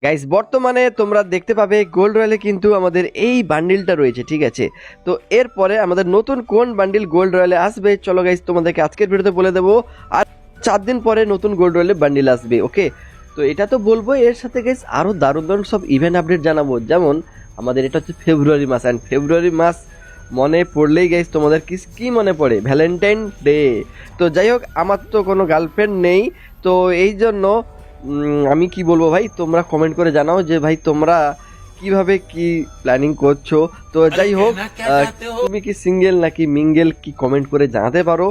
Guys বর্তমানে তোমরা দেখতে পাবে গোল্ড রয়্যালে কিন্তু আমাদের এই বান্ডিলটা রয়েছে, ঠিক আছে। তো এরপরে আমাদের নতুন কোন বান্ডিল গোল্ড রয়্যালে আসবে চলো গাইস তোমাদেরকে আজকের ভিডিওতে বলে দেবো। আর 4 দিন পরে নতুন গোল্ড রয়্যালে বান্ডিল আসবে, ওকে। তো এটা তো বলবো, এর সাথে গাইস আরও দারুণ দারুণ সব ইভেন্ট আপডেট জানাবো। যেমন আমাদের এটা হচ্ছে ফেব্রুয়ারি মাস, অ্যান্ড ফেব্রুয়ারি মাস মনে পড়লেই গাইস তোমাদের কি মনে পড়ে? Valentine day. তো যাই হোক, আমার তো কোনো গার্লফ্রেন্ড নেই, তো এই জন্য আমি কি বলবো ভাই, তোমরা কমেন্ট করে জানাও যে ভাই তোমরা কিভাবে কি প্ল্যানিং করছো। তো যাই হোক, তুমি কি সিঙ্গেল নাকি মিঙ্গেল কি কমেন্ট করে জানাতে পারো।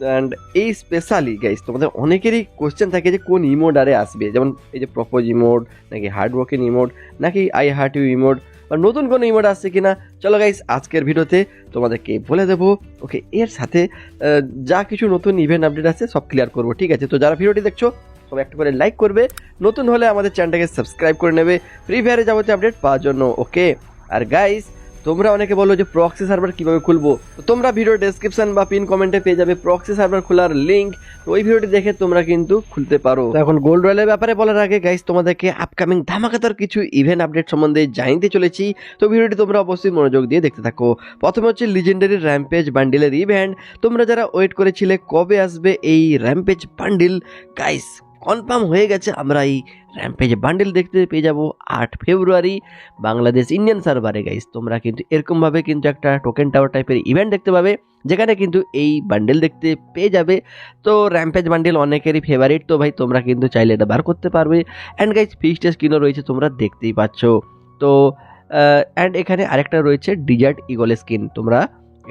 অ্যান্ড এই স্পেশালি গাইস তোমাদের অনেকেরই কোশ্চেন থাকে যে কোন ইমোড আরে আসবে, যেমন এই যে প্রপোজ ইমোড, নাকি হার্ড ওয়ার্কিং ইমোড, নাকি আই হার্ট ইউ ইমোড, বা নতুন কোনো ইমোড আসছে কিনা। চলো গাইস আজকের ভিডিওতে তোমাদেরকে বলে দেবো, ওকে। এর সাথে যা কিছু নতুন ইভেন্ট আপডেট আছে সব ক্লিয়ার করবো, ঠিক আছে। তো যারা ভিডিওটি দেখছো সব একটা করে লাইক করবে, নতুন হলে আমাদের চ্যানেলটাকে সাবস্ক্রাইব করে নেবে ফ্রি ফায়ারে যাবতীয় আপডেট পাওয়ার জন্য, ওকে। আর গাইস তোমরা অনেকে বলো যে প্রক্সি সার্ভার কিভাবে খুলবো, তো তোমরা ভিডিও ডেসক্রিপশন বা পিন কমেন্টে পেয়ে যাবে প্রক্সি সার্ভার খোলার লিংক। তো ওই ভিডিওটি দেখে তোমরা কিন্তু খুলতে পারো। তো এখন গোল্ড রয়্যালের ব্যাপারে বলার আগে গাইস তোমাদেরকে আপকামিং ধামাকাদার কিছু ইভেন্ট আপডেট সম্বন্ধে জানতে চলেছি। তো ভিডিওটি তোমরা অবশ্যই মনোযোগ দিয়ে দেখতে থাকো। প্রথমে হচ্ছে লিজেন্ডারি র্যাম্পেজ বান্ডিলের ইভেন্ট। তোমরা যারা ওয়েট করেছিলে কবে আসবে এই র্যাম্পেজ বান্ডিল, গাইস কনফার্ম হয়ে গেছে, আমরা এই র্যাম্পেজ বান্ডিল দেখতে পেয়ে যাব 8 ফেব্রুয়ারি বাংলাদেশ ইন্ডিয়ান সার্ভারে। গাইস তোমরা কিন্তু এরকমভাবে কিন্তু একটা টোকেন টাওয়ার টাইপের ইভেন্ট দেখতে পাবে, যেখানে কিন্তু এই বান্ডেল দেখতে পেয়ে যাবে। তো র্যাম্পেজ বান্ডেল অনেকেরই ফেভারিট, তো ভাই তোমরা কিন্তু চাইলে এটা বার করতে পারবে। অ্যান্ড গাইস ফিক্সড স্ক্রিনও রয়েছে, তোমরা দেখতেই পাচ্ছ। তো অ্যান্ড এখানে আরেকটা রয়েছে ডিজার্ট ইগল স্কিন, তোমরা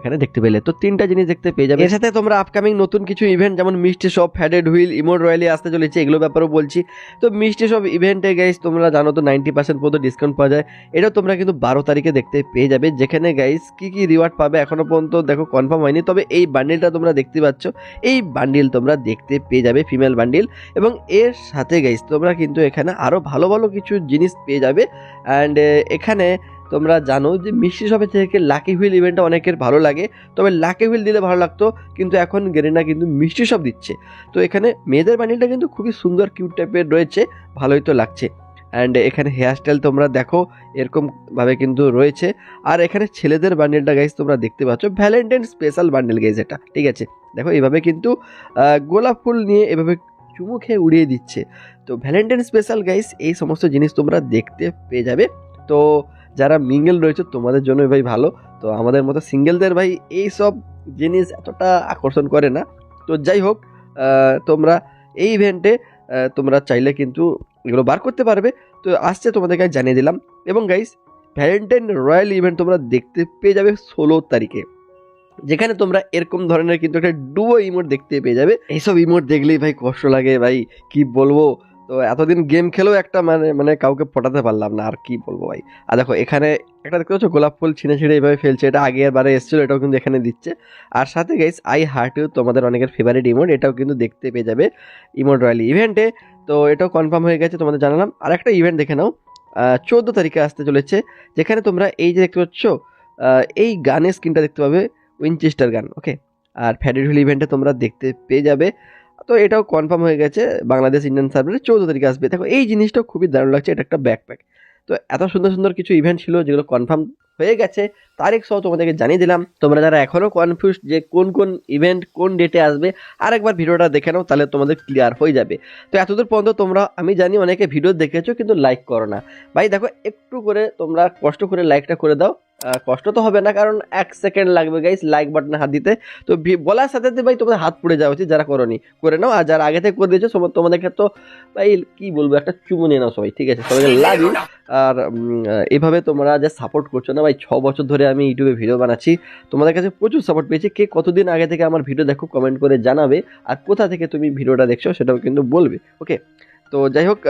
এখানে দেখতে পেলে। তো 3টা জিনিস দেখতে পেয়ে যাবে। এর সাথে তোমরা আপকামিং নতুন কিছু ইভেন্ট যেমন mystery shop, headed wheel, ইমোড royale আসতে চলেছে, এগুলো ব্যাপারেও বলছি। তো মিস্ট্রি শপ ইভেন্টে গাইস তোমরা জানো তো 90% পর্যন্ত ডিসকাউন্ট পাওয়া যায়। এটাও তোমরা কিন্তু 12 তারিখে দেখতে পেয়ে যাবে, যেখানে গাইস কি কি রিওয়ার্ড পাবে এখনো পর্যন্ত দেখো কনফার্ম হয়নি। তবে এই বান্ডিলটা তোমরা দেখতে পাচ্ছ, এই বান্ডিল তোমরা দেখতে পেয়ে যাবে, ফিমেল বান্ডিল। এবং এর সাথে গাইস তোমরা কিন্তু এখানে আরও ভালো ভালো কিছু জিনিস পেয়ে যাবে। অ্যান্ড এখানে তোমরা জানো যে মিষ্টি শপের থেকে লাকি হুইল ইভেন্টটা অনেকের ভালো লাগে, তবে লাকি হুইল দিলে ভালো লাগতো, কিন্তু এখন গেরিনা কিন্তু মিষ্টি শপ দিচ্ছে। তো এখানে মেয়েদের বান্ডিলটা কিন্তু খুবই সুন্দর কিউট টাইপের রয়েছে, ভালোই তো লাগছে। অ্যান্ড এখানে হেয়ারস্টাইল তোমরা দেখো এরকমভাবে কিন্তু রয়েছে। আর এখানে ছেলেদের বান্ডিলটা গাইজ তোমরা দেখতে পাচ্ছ, ভ্যালেন্টাইন স্পেশাল বান্ডিল গাইজ এটা, ঠিক আছে। দেখো এভাবে কিন্তু গোলাপ ফুল নিয়ে এভাবে চুমু খেয়ে উড়িয়ে দিচ্ছে। তো ভ্যালেন্টাইন স্পেশাল গাইজ এই সমস্ত জিনিস তোমরা দেখতে পেয়ে যাবে। তো যারা মিঙ্গেল রয়েছে তোমাদের জন্য ভাই ভালো, তো আমাদের মতো সিঙ্গেলদের ভাই এই সব জিনিস এতটা আকর্ষণ করে না। তো যাই হোক, তোমরা এই ইভেন্টে তোমরা চাইলে কিন্তু এগুলো বার করতে পারবে। তো আসছে তোমাদেরকে জানিয়ে দিলাম। এবং গাইস ভ্যালেন্টাইন রয়্যাল ইভেন্ট তোমরা দেখতে পেয়ে যাবে 16 তারিখে, যেখানে তোমরা এরকম ধরনের কিন্তু একটা ডুয়ো ইমোট দেখতে পেয়ে যাবে। এইসব ইমোট দেখলেই ভাই কষ্ট লাগে ভাই, কি বলবো। তো এতদিন গেম খেলেও একটা মানে কাউকে পটাতে পারলাম না, আর কি বলবো ভাই। আর দেখো এখানে একটা দেখতে পাচ্ছ গোলাপ ফুল ছিঁড়ে ছিঁড়ে এইভাবে ফেলছে, এটা আগের বারে এসেছিলো, এটাও কিন্তু এখানে দিচ্ছে। আর সাথে গাইস আই হার্ট ইউ তোমাদের অনেকের ফেভারিট ইমোট, এটাও কিন্তু দেখতে পেয়ে যাবে ইমোট রয়্যাল ইভেন্টে। তো এটাও কনফার্ম হয়ে গেছে, তোমাদের জানালাম। আর একটা ইভেন্ট দেখে নাও, 14 তারিখে আসতে চলেছে, যেখানে তোমরা এই যে দেখতে পাচ্ছ এই গানের স্ক্রিনটা দেখতে পাবে, উইনচেস্টার গান, ওকে। আর ফ্যাডেড হুইল ইভেন্টে তোমরা দেখতে পেয়ে যাবে। তো এটাও কনফার্ম হয়ে গেছে, বাংলাদেশ ইন্ডিয়ান সার্ভারে 14 তারিখে আসবে। দেখো এই জিনিসটাও খুবই দারুণ লাগছে, এটা একটা ব্যাকপ্যাক। তো এত সুন্দর সুন্দর কিছু ইভেন্ট ছিল যেগুলো কনফার্ম হয়ে গেছে, তারিখ সহ তোমাদেরকে জানিয়ে দিলাম। তোমরা যারা এখনও কনফিউজ যে কোন কোন ইভেন্ট কোন ডেটে আসবে, আরেকবার ভিডিওটা দেখে নাও, তাহলে তোমাদের ক্লিয়ার হয়ে যাবে। তো এতদূর পর্যন্ত তোমরা, আমি জানি অনেকে ভিডিও দেখেছো কিন্তু লাইক করো না ভাই, দেখো একটু করে তোমরা কষ্ট করে লাইকটা করে দাও। কষ্ট তো হবে না, কারণ 1 সেকেন্ড লাগবে গাইস লাইক বাটনে হাত দিতে। তো বলার সাথে সাথে ভাই তোমাদের হাত পুড়ে যাওয়া উচিত, যারা করোনি করে নাও। আর যারা আগে থেকে করে দিয়েছো তোমাদেরকে তো ভাই কি বলবো, একটা চুমু নিয়ে নাও সবাই, ঠিক আছে। সবাইকে লাভ ইউ। আর এভাবে তোমরা যে সাপোর্ট করছো না ভাই, 6 বছর ধরে আমি ইউটিউবে ভিডিও বানাচ্ছি, তোমাদের কাছে প্রচুর সাপোর্ট পেয়েছি। কে কতদিন আগে থেকে আমার ভিডিও দেখো কমেন্ট করে জানাবে, আর কোথা থেকে তুমি ভিডিওটা দেখছো সেটাও কিন্তু বলবে, ওকে। তো যাই হোক,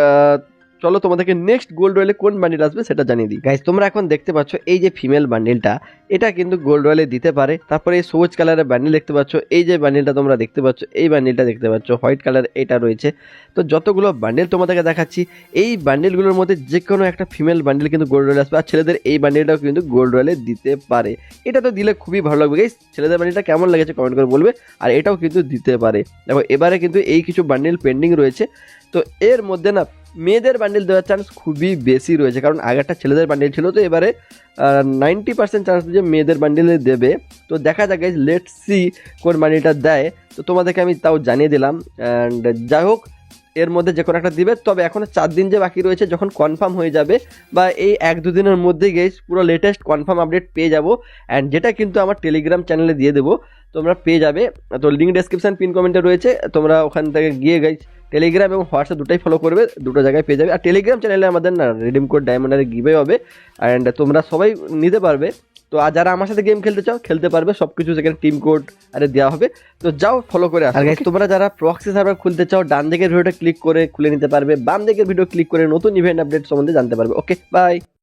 চলো তোমাদেরকে নেক্সট গোল্ড রয়্যালে কোন বান্ডিল আসবে সেটা জানিয়ে দিই। গাইস তোমরা এখন দেখতে পাচ্ছ এই যে ফিমেল বান্ডিলটা, এটা কিন্তু গোল্ড রয়্যালে দিতে পারে। তারপরে এই সবুজ কালারের বান্ডিল দেখতে পাচ্ছ, এই যে বান্ডিলটা তোমরা দেখতে পাচ্ছ, এই বান্ডিলটা দেখতে পাচ্ছ, হোয়াইট কালার এটা রয়েছে। তো যতগুলো বান্ডিল তোমাদেরকে দেখাচ্ছি, এই বান্ডিলগুলোর মধ্যে যে কোনো একটা ফিমেল বান্ডিল কিন্তু গোল্ড রয়্যালে আসবে। আর ছেলেদের এই বান্ডিলটাও কিন্তু গোল্ড রয়্যালে দিতে পারে, এটা তো দিলে খুবই ভালো লাগবে গাইস। ছেলেদের বান্ডিলটা কেমন লেগেছে কমেন্ট করে বলবে। আর এটাও কিন্তু দিতে পারে। দেখো এবারে কিন্তু এই কিছু বান্ডিল পেন্ডিং রয়েছে, তো এর মধ্যে না মেয়েদের বান্ডিল দেওয়ার চান্স খুবই বেশি রয়েছে, কারণ আগেরটা ছেলেদের বান্ডিল ছিল, তো এবারে 90% চান্স যে মেয়েদের বান্ডিলে দেবে। তো দেখা যাক গাইজ, লেটস সি কোন বান্ডিলটা দেয়। তো তোমাদেরকে আমি তাও জানিয়ে দিলাম। অ্যান্ড যাই হোক, এর মধ্যে যে কোনো একটা দিবে। তবে এখনও 4 দিন যে বাকি রয়েছে, যখন কনফার্ম হয়ে যাবে বা এই 1-2 দিনের মধ্যেই গাইজ পুরো লেটেস্ট কনফার্ম আপডেট পেয়ে যাবো। অ্যান্ড যেটা কিন্তু আমার টেলিগ্রাম চ্যানেলে দিয়ে দেবো, তোমরা পেয়ে যাবে। তো লিঙ্ক ডেসক্রিপশন পিন কমেন্টে রয়েছে, তোমরা ওখান থেকে গিয়ে গাইজ টেলিগ্রাম এবং হোয়াটসঅ্যাপ দুটাই ফলো করবে, দুটো জায়গায় পেয়ে যাবে। আর টেলিগ্রাম চ্যানেলে আমাদের না রিডিম কোড ডায়মন্ডের গিভে হবে, অ্যান্ড তোমরা সবাই নিতে পারবে। তো আর যারা আমার সাথে গেম খেলতে চাও খেলতে পারবে, সব কিছু সেখানে টিম কোড আরে দেওয়া হবে। তো যাও ফলো করে আসো। আর গাইস, তোমরা যারা প্রক্সি সার্ভার খুলতে চাও, ডান দিকের ভিডিওটা ক্লিক করে খুলে নিতে পারবে, বাম দিকের ভিডিও ক্লিক করে নতুন ইভেন্ট আপডেট সম্বন্ধে জানতে পারবে। ওকে, বাই।